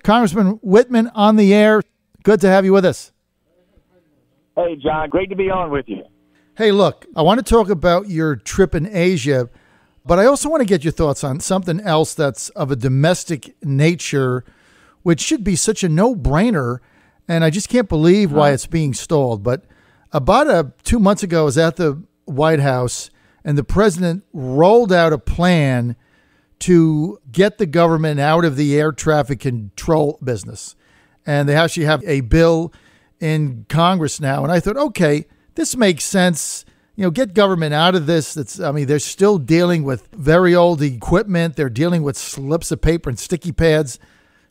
Congressman Wittman on the air. Good to have you with us. Hey, John. Great to be on with you. Hey, look, I want to talk about your trip in Asia, but I also want to get your thoughts on something else that's of a domestic nature, which should be such a no-brainer, and I just can't believe why it's being stalled. But about 2 months ago, I was at the White House, and the president rolled out a plan to get the government out of the air traffic control business. And they actually have a bill in Congress now. And I thought, okay, this makes sense. Get government out of this. They're still dealing with very old equipment. They're dealing with slips of paper and sticky pads.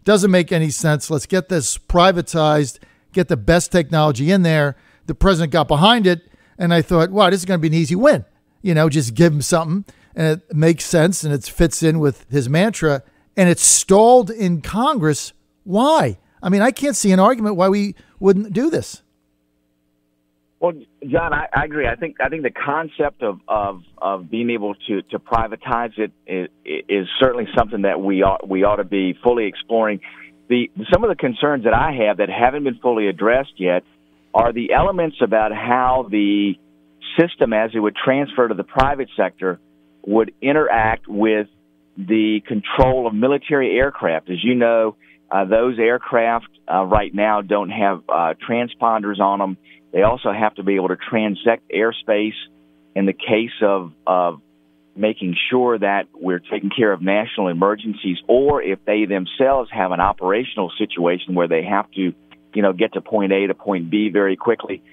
Doesn't make any sense. Let's get this privatized, get the best technology in there. The president got behind it. And I thought, wow, this is going to be an easy win. Just give him something. And it makes sense and it fits in with his mantra. And it's stalled in Congress. Why? I can't see an argument why we wouldn't do this. Well, John, I agree. I think the concept of being able to privatize it is certainly something that we ought to be fully exploring. Some of the concerns that I have that haven't been fully addressed yet are the elements about how the system, as it would transfer to the private sector, would interact with the control of military aircraft. As you know, those aircraft right now don't have transponders on them. They also have to be able to transect airspace in the case of making sure that we're taking care of national emergencies, or if they themselves have an operational situation where they have to, get to point A to point B very quickly.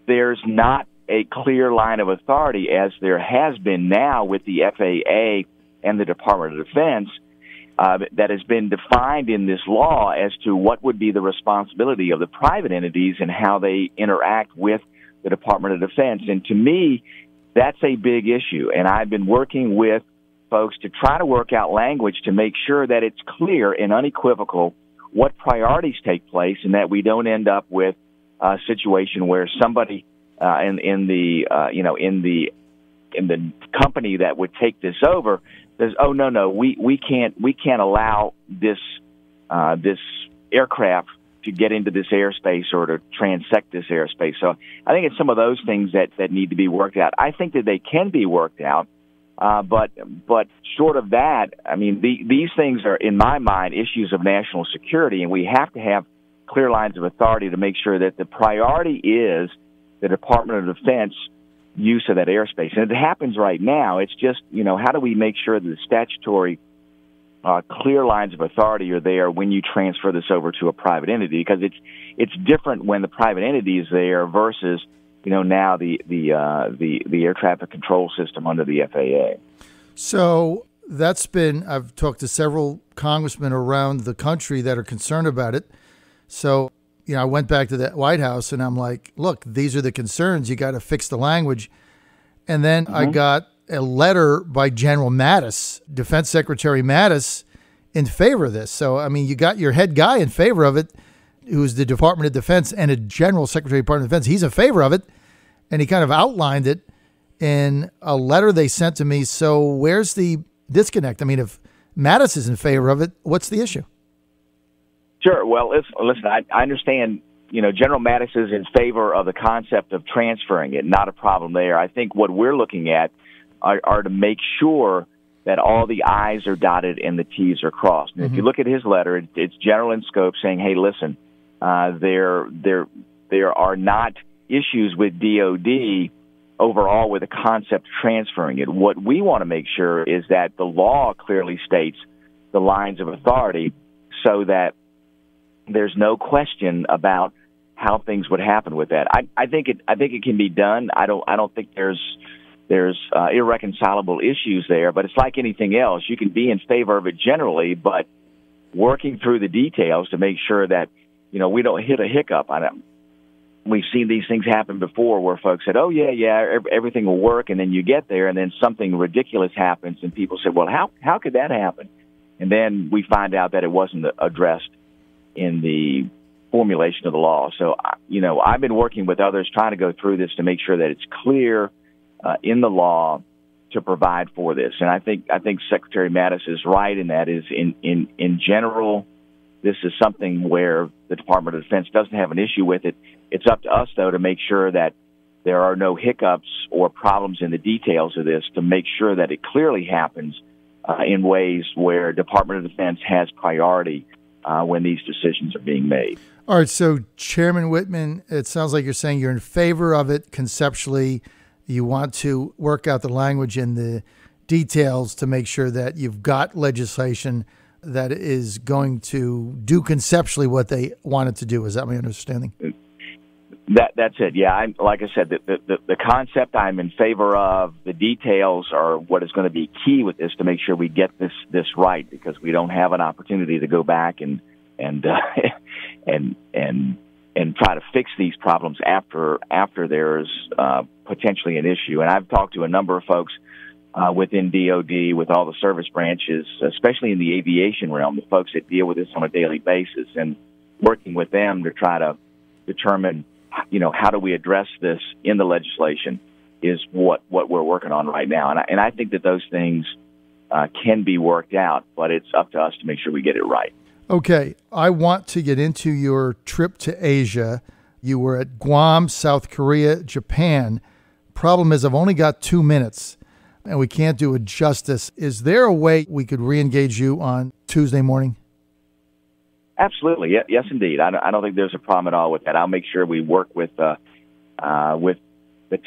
There's not a clear line of authority, as there has been now with the FAA and the Department of Defense, that has been defined in this law as to what would be the responsibility of the private entities and how they interact with the Department of Defense. And to me, that's a big issue. And I've been working with folks to try to work out language to make sure that it's clear and unequivocal what priorities take place, and that we don't end up with a situation where somebody in the company that would take this over says, "Oh no, we can't allow this aircraft to get into this airspace or to transect this airspace." So I think it's some of those things that need to be worked out. I think that they can be worked out, but short of that, these things are, in my mind, issues of national security, and we have to have clear lines of authority to make sure that the priority is the Department of Defense use of that airspace. And it happens right now. It's just, how do we make sure that the statutory clear lines of authority are there when you transfer this over to a private entity? Because it's different when the private entity is there versus, now the air traffic control system under the FAA. So I've talked to several congressmen around the country that are concerned about it. So I went back to the White House and I'm like, look, these are the concerns. You got to fix the language. And then I got a letter by General Mattis, Defense Secretary Mattis, in favor of this. So, you got your head guy in favor of it, who's the Department of Defense, and a General Secretary of Department of Defense. He's in favor of it. And he kind of outlined it in a letter they sent to me. So where's the disconnect? If Mattis is in favor of it, what's the issue? Sure. Well, listen, I understand, General Mattis is in favor of the concept of transferring it. Not a problem there. I think what we're looking at are to make sure that all the I's are dotted and the T's are crossed. And if you look at his letter, it's general in scope, saying, hey, listen, there are not issues with DOD overall with the concept of transferring it. What we want to make sure is that the law clearly states the lines of authority so that there's no question about how things would happen with that. I think it can be done. I don't think there's irreconcilable issues there, but it's like anything else. You can be in favor of it generally, but working through the details to make sure that we don't hit a hiccup on it. We've seen these things happen before where folks said, "Oh yeah, everything will work," and then you get there, and then something ridiculous happens, and people say, "Well, how could that happen?" And then we find out that it wasn't addressed in the formulation of the law. So, I've been working with others trying to go through this to make sure that it's clear in the law to provide for this. And I think Secretary Mattis is right in that. Is in general, this is something where the Department of Defense doesn't have an issue with it. It's up to us, though, to make sure that there are no hiccups or problems in the details of this, to make sure that it clearly happens in ways where Department of Defense has priority when these decisions are being made. All right, so Chairman Wittman, it sounds like you're saying you're in favor of it conceptually. You want to work out the language and the details to make sure that you've got legislation that is going to do conceptually what they wanted to do. Is that my understanding? That's it. Yeah, like I said, the concept I'm in favor of. The details are what is going to be key with this to make sure we get this right, because we don't have an opportunity to go back and try to fix these problems after there's potentially an issue. And I've talked to a number of folks within DOD, with all the service branches, especially in the aviation realm, the folks that deal with this on a daily basis, and working with them to try to determine, how do we address this in the legislation is what we're working on right now. And I think that those things can be worked out, but it's up to us to make sure we get it right. Okay, I want to get into your trip to Asia. You were at Guam, South Korea, Japan. Problem is, I've only got 2 minutes, and we can't do it justice. Is there a way we could re-engage you on Tuesday morning? Absolutely. Yes, indeed. I don't think there's a problem at all with that. I'll make sure we work with the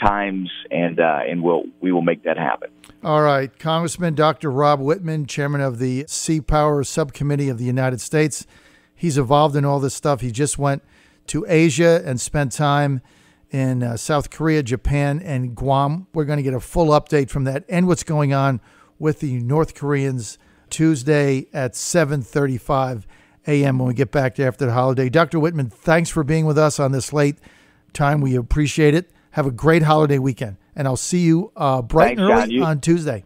times, and we will make that happen. All right. Congressman Dr. Rob Wittman, chairman of the Sea Power Subcommittee of the United States. He's involved in all this stuff. He just went to Asia and spent time in South Korea, Japan, and Guam. We're going to get a full update from that and what's going on with the North Koreans Tuesday at 7:35 a.m. when we get back to after the holiday. Dr. Wittman, thanks for being with us on this late time. We appreciate it. Have a great holiday weekend, and I'll see you bright and early on Tuesday.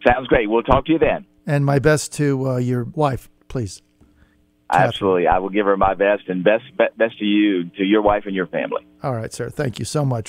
Sounds great. We'll talk to you then. And my best to your wife, please. Absolutely. I will give her my best, and best to you, to your wife and your family. All right, sir. Thank you so much.